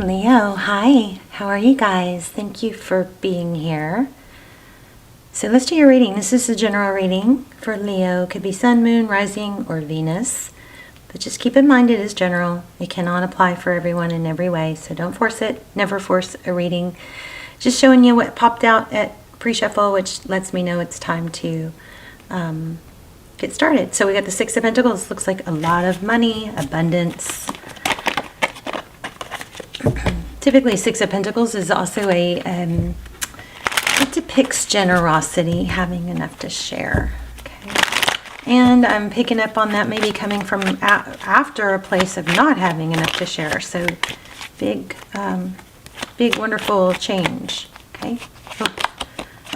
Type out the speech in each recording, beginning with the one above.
Leo, hi. How are you guys? Thank you for being here. So let's do your reading. This is a general reading for Leo. Could be Sun, Moon, Rising, or Venus. But just keep in mind it is general. It cannot apply for everyone in every way. So don't force it. Never force a reading. Just showing you what popped out at pre-shuffle, which lets me know it's time to get started. So we got the Six of Pentacles. Looks like a lot of money, abundance. Typically, Six of Pentacles is also it depicts generosity, having enough to share. Okay, and I'm picking up on that maybe coming from after a place of not having enough to share. So big, big, wonderful change. Okay.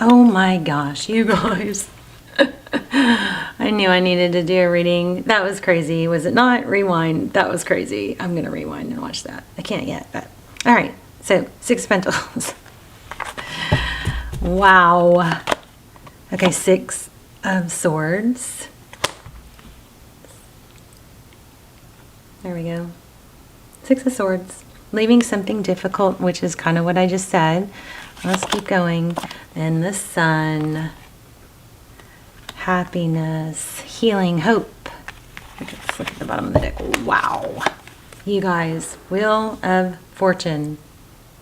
Oh my gosh, you guys. I knew I needed to do a reading. That was crazy. Was it not? Rewind. That was crazy. I'm going to rewind and watch that. I can't yet, but all right. So, Six of Pentacles. Wow. Okay, Six of Swords. There we go. Six of Swords. Leaving something difficult, which is kind of what I just said. Let's keep going. And the Sun. Happiness, healing, hope. Let's look at the bottom of the deck. Wow. You guys, Wheel of Fortune.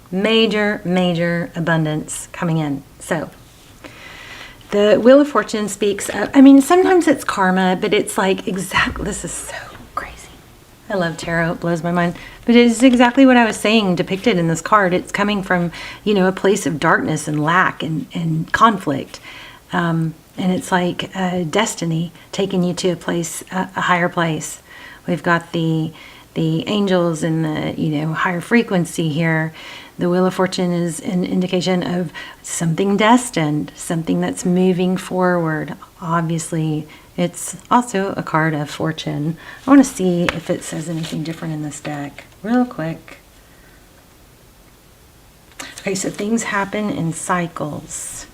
Major, major abundance coming in. So, the Wheel of Fortune speaks of, I mean, sometimes it's karma, but it's like exactly, this is so crazy. I love tarot, it blows my mind. But it is exactly what I was saying depicted in this card. It's coming from, you know, a place of darkness and lack and conflict. And it's like destiny taking you to a place, a higher place. We've got the angels and the, you know, higher frequency here. The Wheel of Fortune is an indication of something destined, something that's moving forward. Obviously, it's also a card of fortune. I want to see if it says anything different in this deck real quick. Okay, so things happen in cycles.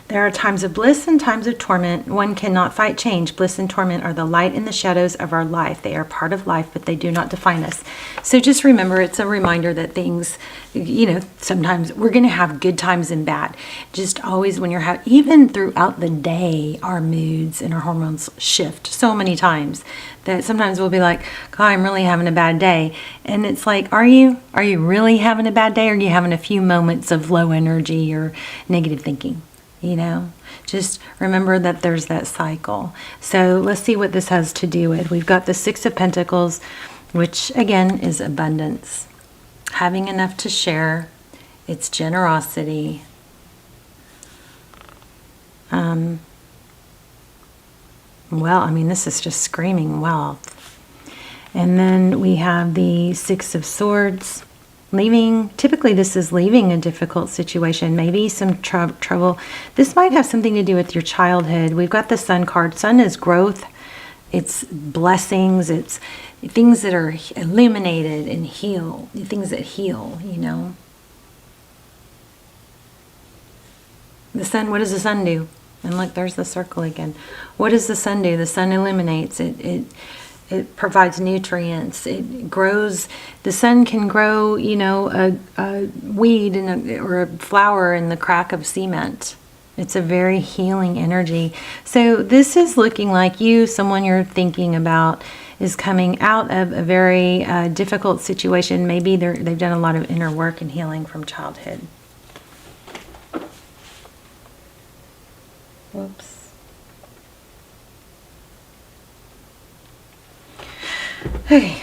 There are times of bliss and times of torment. One cannot fight change. Bliss and torment are the light and the shadows of our life. They are part of life, but they do not define us. So just remember, it's a reminder that things, you know, sometimes we're going to have good times and bad. Just always when you're even throughout the day, our moods and our hormones shift so many times that sometimes we'll be like, God, I'm really having a bad day. And it's like, are you really having a bad day? Or are you having a few moments of low energy or negative thinking? You know, just remember that there's that cycle. So let's see what this has to do with. We've got the Six of Pentacles, which again is abundance. Having enough to share. It's generosity. Well, I mean, this is just screaming wealth. And then we have the Six of Swords. Typically this is leaving a difficult situation, maybe some trouble. This might have something to do with your childhood. We've got the Sun card. Sun is growth. It's blessings. It's things that are illuminated and heal. Things that heal, you know. The Sun, what does the Sun do? And look, there's the circle again. What does the Sun do? The Sun illuminates. It provides nutrients. It grows. The Sun can grow, you know, a weed or a flower in the crack of cement. It's a very healing energy. So this is looking like someone you're thinking about, is coming out of a very difficult situation. Maybe they've done a lot of inner work and healing from childhood. Whoops. Okay,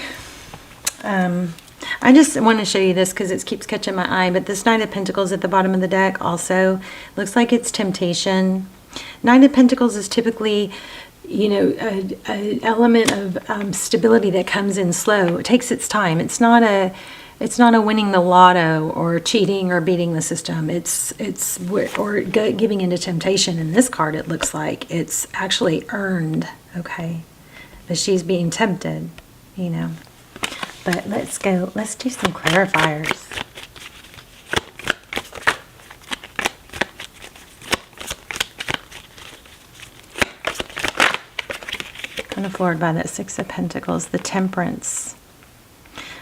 I just want to show you this because it keeps catching my eye, but this Knight of Pentacles at the bottom of the deck also looks like it's temptation. Knight of Pentacles is typically, you know, an element of stability that comes in slow. It takes its time. It's not a winning the lotto or cheating or beating the system. It's giving into temptation. In this card, it looks like it's actually earned, okay? But she's being tempted, you know. But let's do some clarifiers. kind of floored by that Six of Pentacles, the Temperance.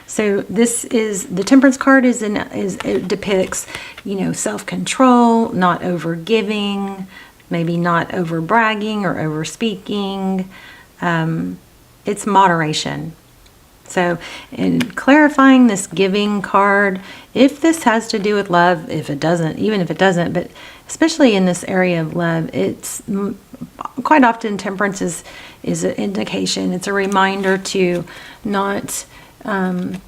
So this is, the Temperance card it depicts, you know, self-control, not over-giving, maybe not over-bragging or over-speaking. It's moderation. So in clarifying this giving card, if this has to do with love, if it doesn't, even if it doesn't, but especially in this area of love, it's quite often Temperance is an indication. It's a reminder to not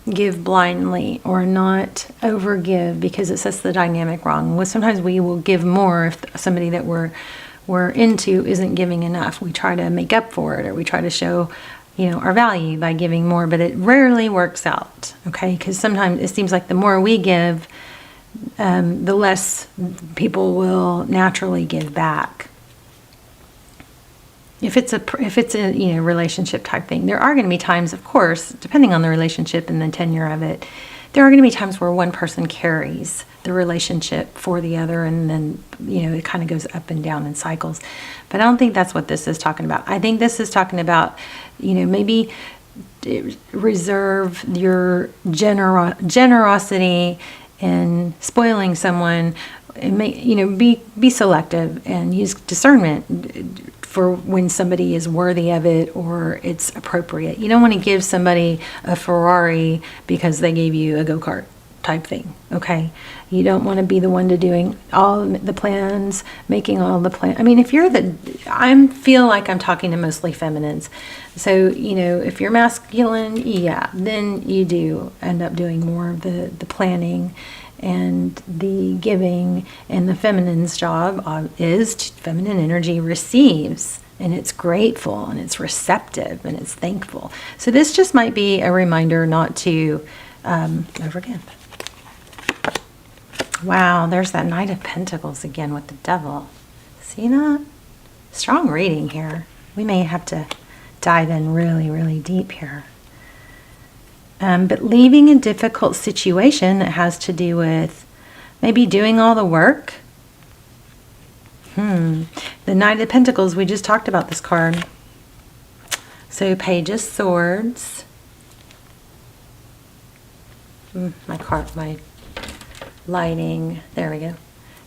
give blindly or not overgive, because it sets the dynamic wrong. Well, sometimes we will give more if somebody that we're into isn't giving enough. We try to make up for it, or we try to show, you know, our value by giving more, but it rarely works out, okay? Because sometimes it seems like the more we give, the less people will naturally give back. If it's a you know, relationship type thing, there are going to be times, of course, depending on the relationship and the tenure of it, there are going to be times where one person carries the relationship for the other, and then, you know, it kind of goes up and down in cycles. But I don't think that's what this is talking about. I think this is talking about, you know, maybe reserve your generosity in spoiling someone, and you know, be selective and use discernment for when somebody is worthy of it or it's appropriate. You don't want to give somebody a Ferrari because they gave you a go-kart type thing, okay? You don't want to be the one to doing all the plans, making all the plans. I mean, if you're I feel like I'm talking to mostly feminines. So, you know, if you're masculine, yeah, then you do end up doing more of the planning and the giving, and the feminine's job is feminine energy receives, and it's grateful and it's receptive and it's thankful. So this just might be a reminder not to overgive. Wow, there's that Knight of Pentacles again with the Devil. See that? Strong reading here. We may have to dive in really, really deep here. But leaving a difficult situation that has to do with maybe doing all the work. The Knight of Pentacles, we just talked about this card. So Page of Swords. My lighting. There we go.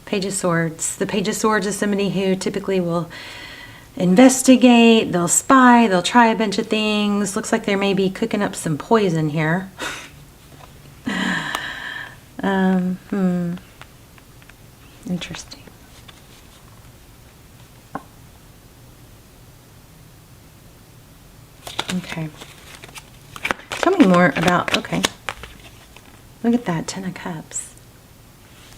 Page of Swords. The Page of Swords is somebody who typically will investigate, they'll spy, they'll try a bunch of things. Looks like they may be cooking up some poison here. Interesting. Okay. Tell me more about, okay. Look at that, 10 of Cups.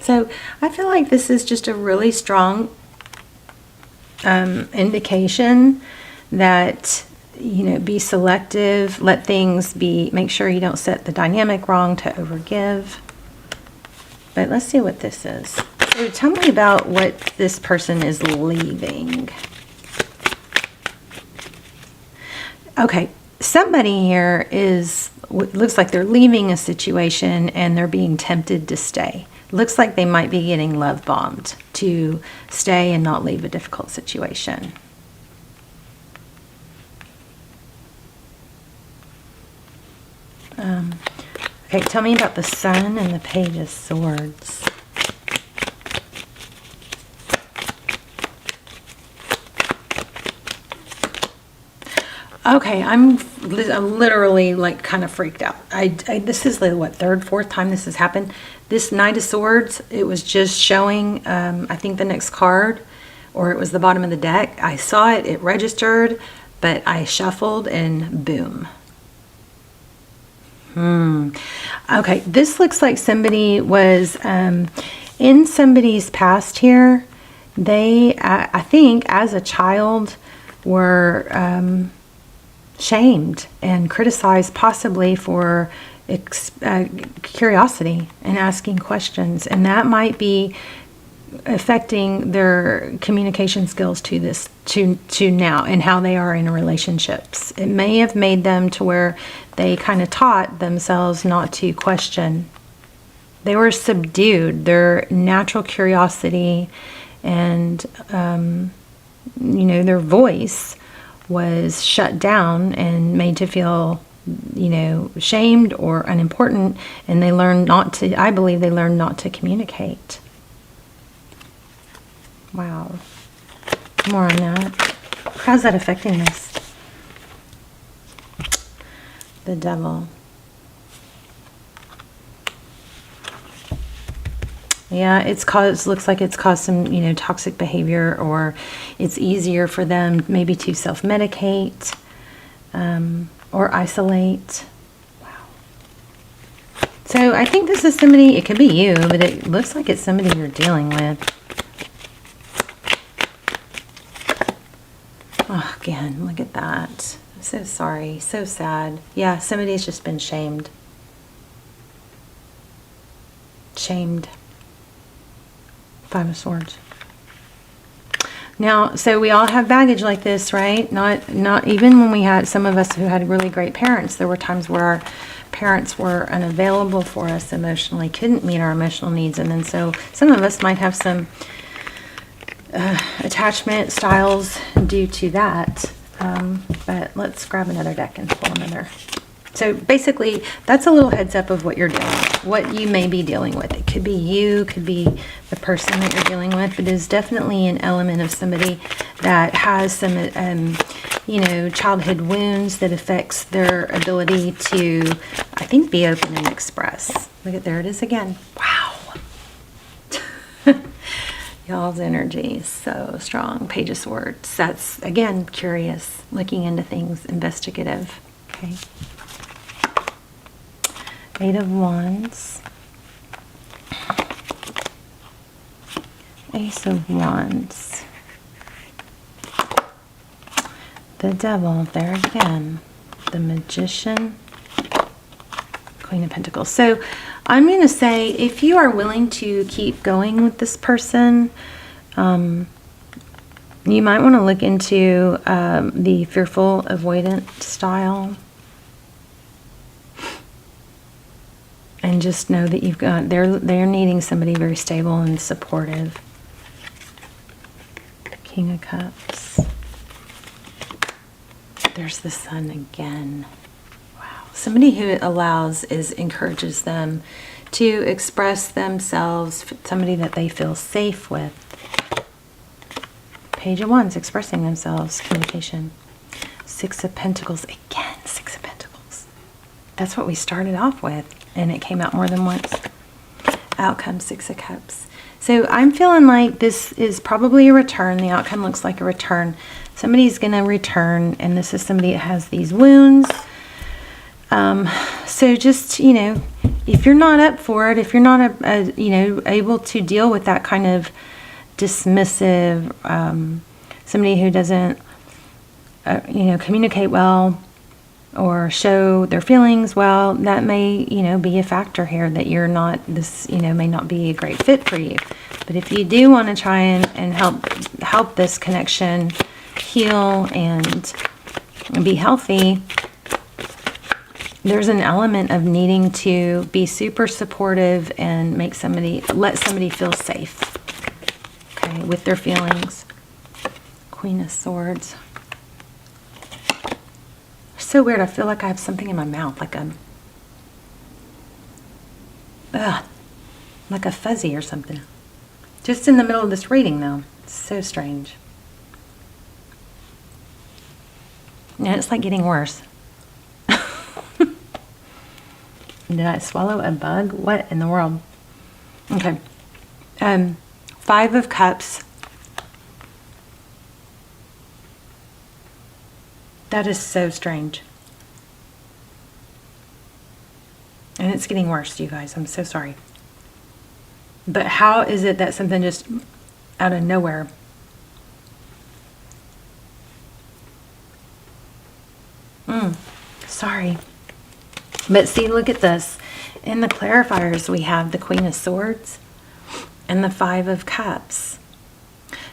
So I feel like this is just a really strong indication that, you know, be selective, let things be, make sure you don't set the dynamic wrong to overgive. But let's see what this is. So tell me about what this person is leaving. Okay, somebody here looks like they're leaving a situation and they're being tempted to stay. Looks like they might be getting love bombed to stay and not leave a difficult situation. Okay, tell me about the Sun and the Page of Swords. Okay, I'm literally like kind of freaked out. This is the third, fourth time this has happened. This Knight of Swords, it was just showing, I think the next card, or it was the bottom of the deck. I saw it, it registered, but I shuffled and boom. Okay, this looks like somebody was in somebody's past here. They, I think, as a child, were shamed and criticized, possibly for curiosity and asking questions, and that might be affecting their communication skills to now and how they are in relationships. It may have made them to where they kind of taught themselves not to question. They were subdued. Their natural curiosity and you know, their voice was shut down and made to feel, shamed or unimportant, and they learned not to, I believe they learned not to communicate. Wow. More on that. How's that affecting this? The Devil. Yeah, looks like it's caused some, toxic behavior, or it's easier for them maybe to self-medicate, or isolate. Wow. So I think this is somebody, it could be you, but it looks like it's somebody you're dealing with. Oh, again, look at that. I'm so sorry, so sad. Yeah, somebody's just been shamed. Shamed. 5 of Swords. Now, so we all have baggage like this, right? Not even when we had, some of us who had really great parents, there were times where our parents were unavailable for us emotionally, couldn't meet our emotional needs, and then so some of us might have some attachment styles due to that. But let's grab another deck and pull another. So basically, that's a little heads up of what you're dealing with, what you may be dealing with. It could be you, could be the person that you're dealing with, but it is definitely an element of somebody that has some, childhood wounds that affects their ability to, I think, be open and express. Look at, there it is again. Wow. Y'all's energy is so strong. Page of Swords. That's, again, curious, looking into things, investigative. Okay. 8 of Wands. Ace of Wands. The Devil, there again. The Magician. Queen of Pentacles. So I'm going to say, if you are willing to keep going with this person, you might want to look into the fearful avoidant style. And just know that you've got, they're needing somebody very stable and supportive. King of Cups. There's the Sun again. Wow. Somebody who encourages them to express themselves, somebody that they feel safe with. Page of Wands, expressing themselves, communication. 6 of Pentacles, again, 6 of Pentacles. That's what we started off with, and it came out more than once. Out comes 6 of Cups. So I'm feeling like this is probably a return. The outcome looks like a return. Somebody's going to return, and this is somebody that has these wounds. So just, if you're not up for it, if you're not, able to deal with that kind of dismissive, somebody who doesn't, communicate well or show their feelings well, that may, be a factor here that you're not, this, may not be a great fit for you. But if you do want to try and help this connection heal and be healthy, there's an element of needing to be super supportive and let somebody feel safe, okay, with their feelings. Queen of Swords. So weird. I feel like I have something in my mouth, like a fuzzy or something. Just in the middle of this reading, though. It's so strange. And it's like getting worse. Did I swallow a bug? What in the world? Okay. 5 of Cups. That is so strange. And it's getting worse, you guys. I'm so sorry. But how is it that something just out of nowhere? Sorry. But see, look at this. In the clarifiers, we have the Queen of Swords and the 5 of Cups.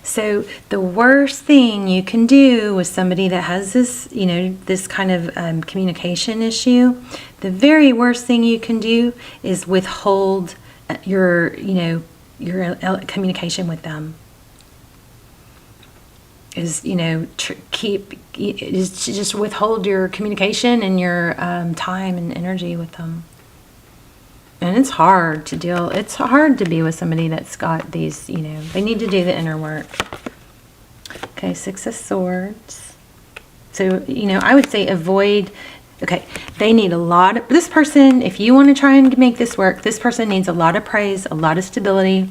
So the worst thing you can do with somebody that has this, this kind of communication issue, the very worst thing you can do is withhold your communication with them. is, you know, is to just withhold your communication and your time and energy with them. And it's hard to deal, it's hard to be with somebody that's got these, you know, they need to do the inner work. Okay, Six of Swords. So, you know, I would say avoid, okay, they need a lot of, this person, if you want to try and make this work, this person needs a lot of praise, a lot of stability.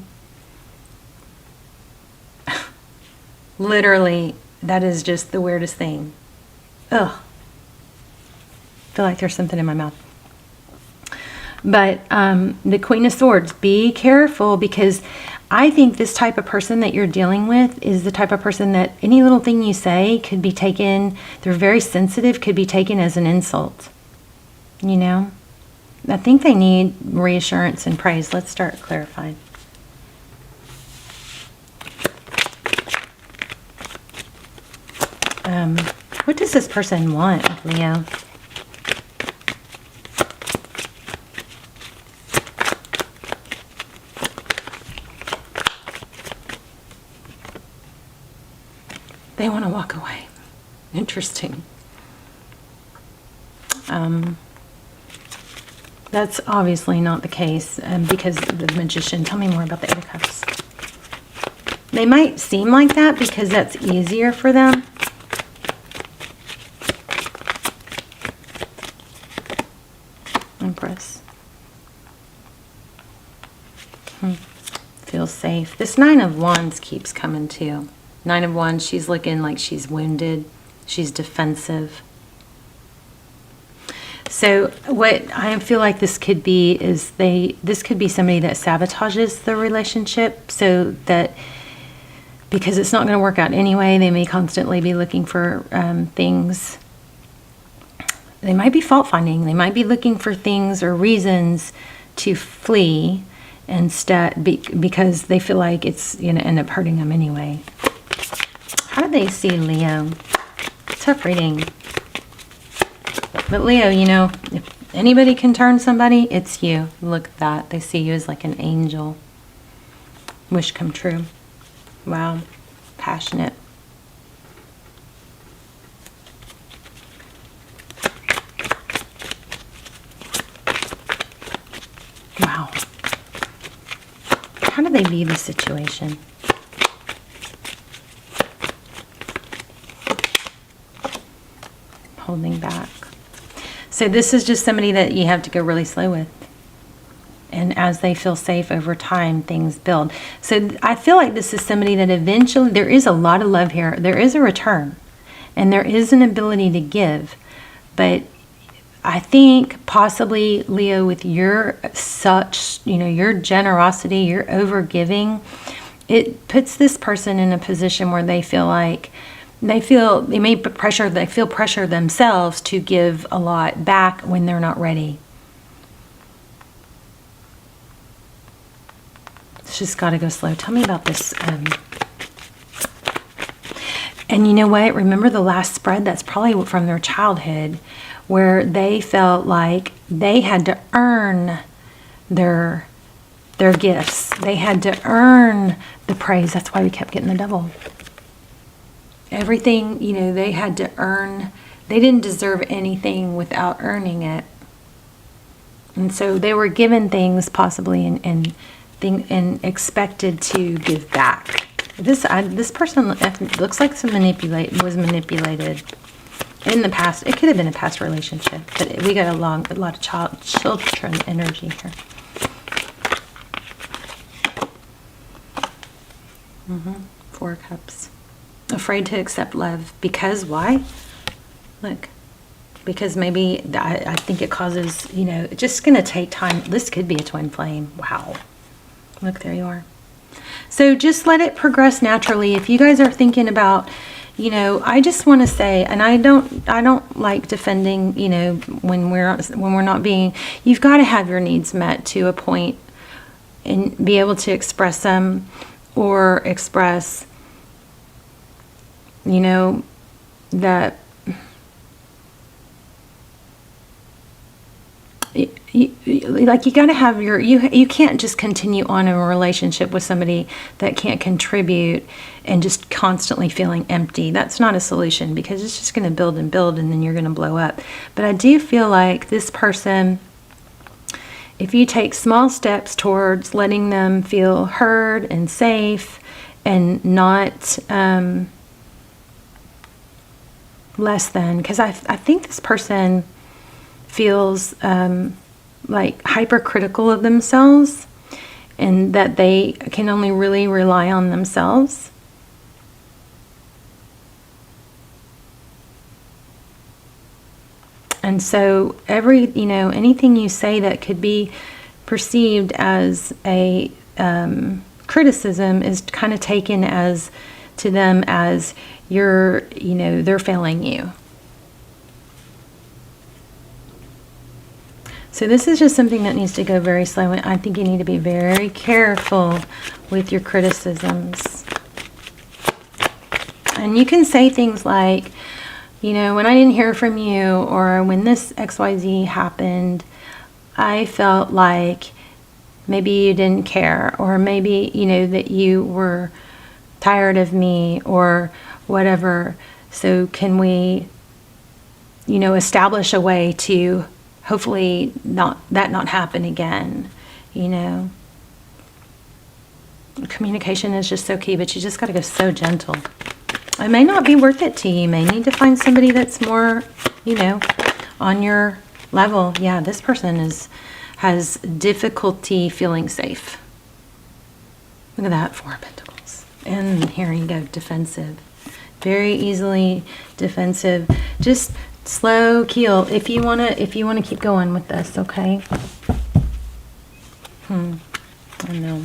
Literally, that is just the weirdest thing. Ugh. I feel like there's something in my mouth. But the Queen of Swords, be careful, because I think this type of person that you're dealing with is the type of person that any little thing you say could be taken, they're very sensitive, could be taken as an insult. You know? I think they need reassurance and praise. Let's start clarifying. What does this person want, Leo? They want to walk away. Interesting. That's obviously not the case, because of the Magician. Tell me more about the Eight of Cups. They might seem like that because that's easier for them. Empress. Feels safe. This Nine of Wands keeps coming too. Nine of Wands, she's looking like she's wounded. She's defensive. So what I feel like this could be is this could be somebody that sabotages the relationship, so that because it's not going to work out anyway, they may constantly be looking for things. They might be fault finding. They might be looking for things or reasons to flee instead, because they feel like it's going to end up hurting them anyway. How do they see Leo? Tough reading. But Leo, you know, if anybody can turn somebody, it's you. Look at that. They see you as like an angel. Wish come true. Wow. Passionate. Wow. How do they view the situation? Holding back. So this is just somebody that you have to go really slow with. And as they feel safe over time, things build. So I feel like this is somebody that eventually, there is a lot of love here. There is a return. And there is an ability to give. But I think possibly, Leo, with your your generosity, your overgiving, it puts this person in a position where they feel like they feel pressure themselves to give a lot back when they're not ready. It's just got to go slow. Tell me about this. And you know what? Remember the last spread? That's probably from their childhood, where they felt like they had to earn their gifts. They had to earn the praise. That's why we kept getting the Devil. Everything, you know, they had to earn. They didn't deserve anything without earning it. And so they were given things possibly and expected to give back. This person looks like was manipulated in the past. It could have been a past relationship, but we got a lot of children energy here. Four of Cups. Afraid to accept love. Because why? Look. Because maybe, I think it causes, you know, it's just going to take time. This could be a twin flame. Wow. Look, there you are. So just let it progress naturally. If you guys are thinking about, you know, I just want to say, and I don't like defending, you know, when we're not being, you've got to have your needs met to a point and be able to express them, or express, you know, that like you got to have you can't just continue on in a relationship with somebody that can't contribute and just constantly feeling empty. That's not a solution, because it's just going to build and build, and then you're going to blow up. But I do feel like this person, if you take small steps towards letting them feel heard and safe and not less than, because I think this person feels like hypercritical of themselves, and that they can only really rely on themselves. And so anything you say that could be perceived as a criticism is kind of taken as to them as they're failing you. So this is just something that needs to go very slow. I think you need to be very careful with your criticisms. And you can say things like, when I didn't hear from you, or when this XYZ happened, I felt like maybe you didn't care, or maybe, that you were tired of me, or whatever. So can we, establish a way to hopefully not happen again, Communication is just so key, but you just got to go so gentle. It may not be worth it to you. You may need to find somebody that's more, on your level. Yeah, this person has difficulty feeling safe. Look at that, 4 of Pentacles. And here you go, defensive. Very easily defensive. Just slow keel if you wanna keep going with this, okay? I know.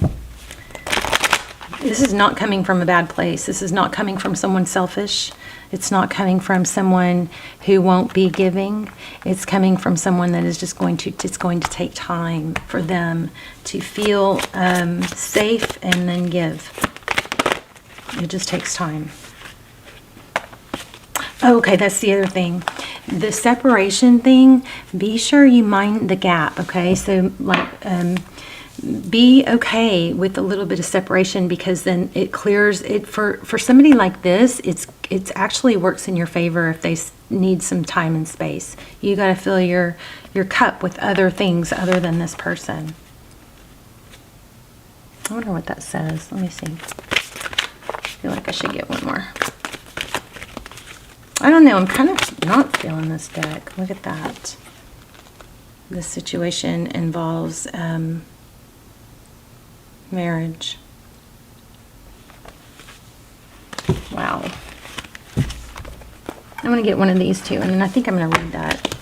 This is not coming from a bad place. This is not coming from someone selfish. It's not coming from someone who won't be giving. It's coming from someone that is just it's going to take time for them to feel safe and then give. It just takes time. Oh, okay, that's the other thing. The separation thing, be sure you mind the gap, okay? So, be okay with a little bit of separation, because then it clears it for somebody like this. It's actually works in your favor if they need some time and space. You got to fill your cup with other things other than this person. I wonder what that says. Let me see. I feel like I should get one more. I don't know. I'm kind of not feeling this deck. Look at that. This situation involves marriage. Wow. I'm going to get one of these two, and then I think I'm going to read that.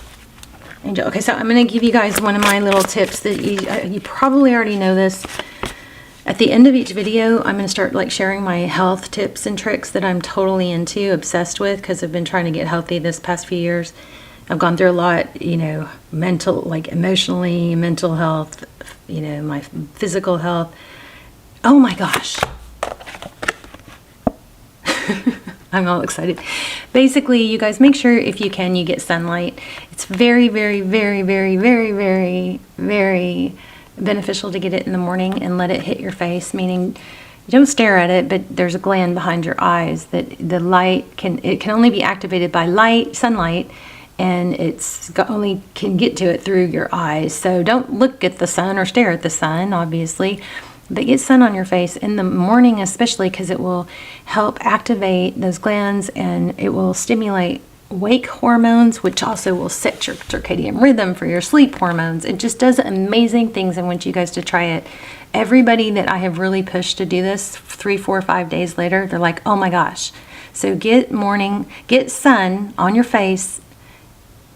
Angel. Okay, so I'm going to give you guys one of my little tips that you probably already know this. At the end of each video, I'm going to start sharing my health tips and tricks that I'm totally obsessed with, because I've been trying to get healthy this past few years. I've gone through a lot, mental, emotionally, mental health, my physical health. Oh my gosh. I'm all excited. Basically, you guys, make sure if you can, you get sunlight. It's very, very, very, very, very, very, very beneficial to get it in the morning and let it hit your face, meaning you don't stare at it, but there's a gland behind your eyes that the light can only be activated by sunlight, and only can get to it through your eyes. So don't look at the sun or stare at the sun, obviously, but get sun on your face in the morning, especially, because it will help activate those glands, and it will stimulate wake hormones, which also will set your circadian rhythm for your sleep hormones. It just does amazing things. I want you guys to try it. Everybody that I have really pushed to do this 3, 4, 5 days later, they're like, oh my gosh. So get sun on your face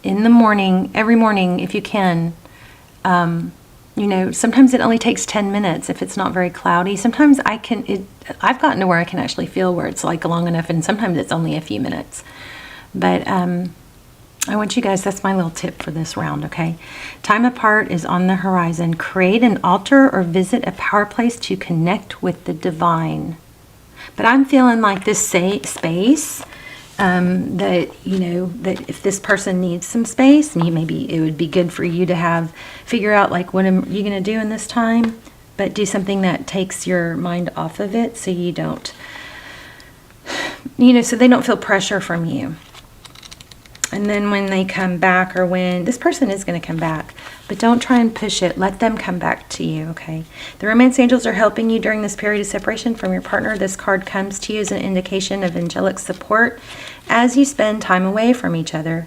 in the morning, every morning if you can. Sometimes it only takes 10 minutes if it's not very cloudy. Sometimes I've gotten to where I can actually feel where it's long enough, and sometimes it's only a few minutes. But I want you guys, that's my little tip for this round, okay? Time apart is on the horizon. Create an altar or visit a power place to connect with the divine. But I'm feeling like this space that, you know, that if this person needs some space, and maybe it would be good for you to figure out like, what am you going to do in this time, but do something that takes your mind off of it, so you don't, you know, so they don't feel pressure from you. And then when they come back, or when this person is going to come back, but don't try and push it. Let them come back to you, okay? The romance angels are helping you during this period of separation from your partner. This card comes to you as an indication of angelic support as you spend time away from each other.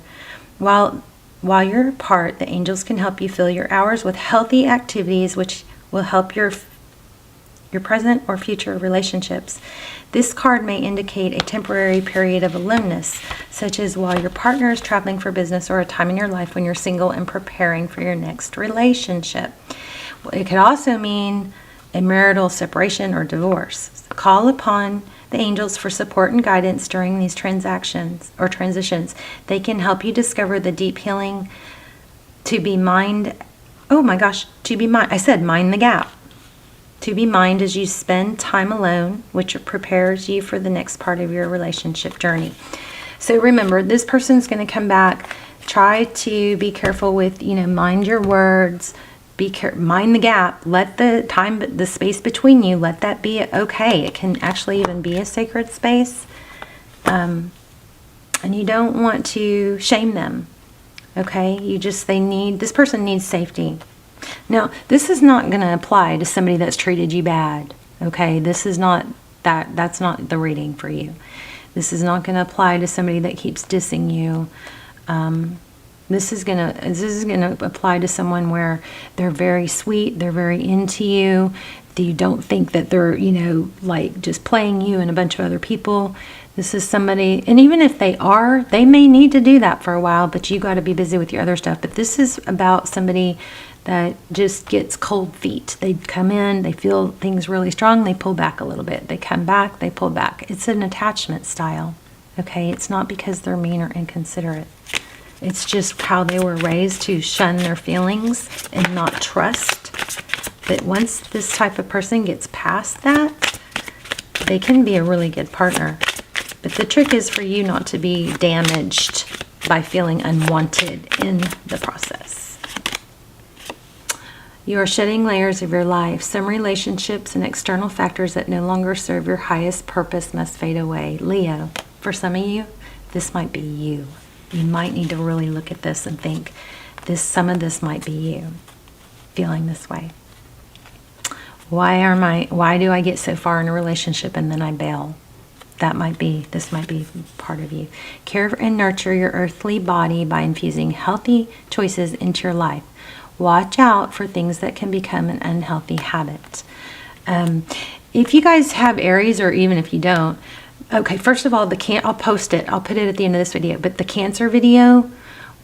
While you're apart, the angels can help you fill your hours with healthy activities, which will help your present or future relationships. This card may indicate a temporary period of aloneness, such as while your partner is traveling for business, or a time in your life when you're single and preparing for your next relationship. It could also mean a marital separation or divorce. Call upon the angels for support and guidance during these transactions or transitions. They can help you discover the deep healing to be mind. Oh my gosh, to be mind. I said mind the gap. To be mind as you spend time alone, which prepares you for the next part of your relationship journey. So remember, this person's going to come back. Try to be careful with, you know, mind your words. Mind the gap. Let the space between you, let that be okay. It can actually even be a sacred space. And you don't want to shame them. Okay? This person needs safety. Now, this is not going to apply to somebody that's treated you bad, okay? This is not that's not the reading for you. This is not going to apply to somebody that keeps dissing you. This is going to apply to someone where they're very sweet, they're very into you. You don't think that they're, you know, like just playing you and a bunch of other people. This is somebody, and even if they are, they may need to do that for a while, but you got to be busy with your other stuff. But this is about somebody that just gets cold feet. They come in, they feel things really strong, they pull back a little bit. They come back, they pull back. It's an attachment style, okay? It's not because they're mean or inconsiderate. It's just how they were raised to shun their feelings and not trust. But once this type of person gets past that, they can be a really good partner. But the trick is for you not to be damaged by feeling unwanted in the process. You are shedding layers of your life. Some relationships and external factors that no longer serve your highest purpose must fade away. Leo, for some of you, this might be you. You might need to really look at this and think, some of this might be you feeling this way. Why do I get so far in a relationship and then I bail? This might be part of you. Care and nurture your earthly body by infusing healthy choices into your life. Watch out for things that can become an unhealthy habit. If you guys have Aries, or even if you don't, okay, first of all, I'll post it. I'll put it at the end of this video. But the Cancer video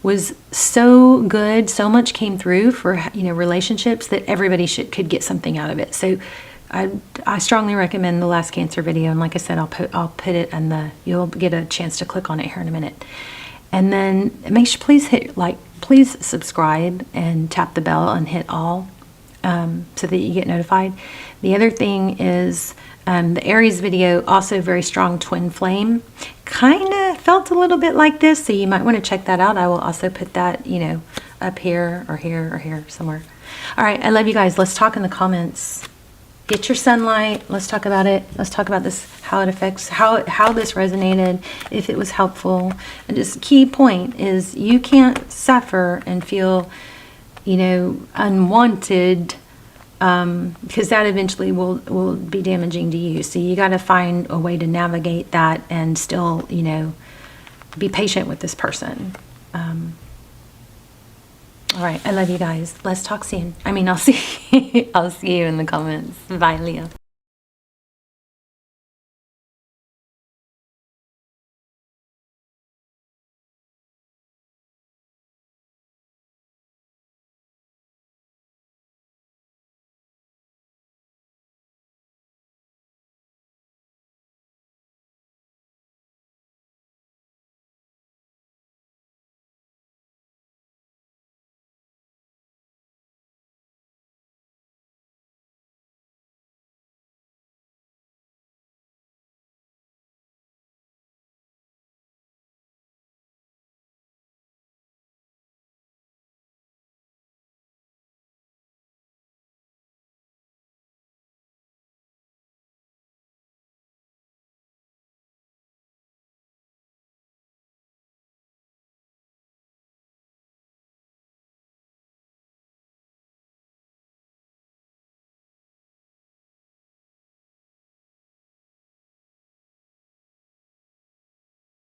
was so good. So much came through for, you know, relationships that everybody could get something out of it. So I strongly recommend the last Cancer video. And like I said, I'll put it you'll get a chance to click on it here in a minute. And then make sure, please subscribe and tap the bell and hit all so that you get notified. The other thing is the Aries video, also very strong twin flame. Kind of felt a little bit like this, so you might want to check that out. I will also put that, you know, up here or here or here somewhere. All right, I love you guys. Let's talk in the comments. Get your sunlight. Let's talk about it. Let's talk about this, how it affects, how this resonated, if it was helpful. And just key point is you can't suffer and feel, you know, unwanted, because that eventually will be damaging to you. So you got to find a way to navigate that and still, you know, be patient with this person. All right, I love you guys. Let's talk soon. I'll see you in the comments. Bye, Leo.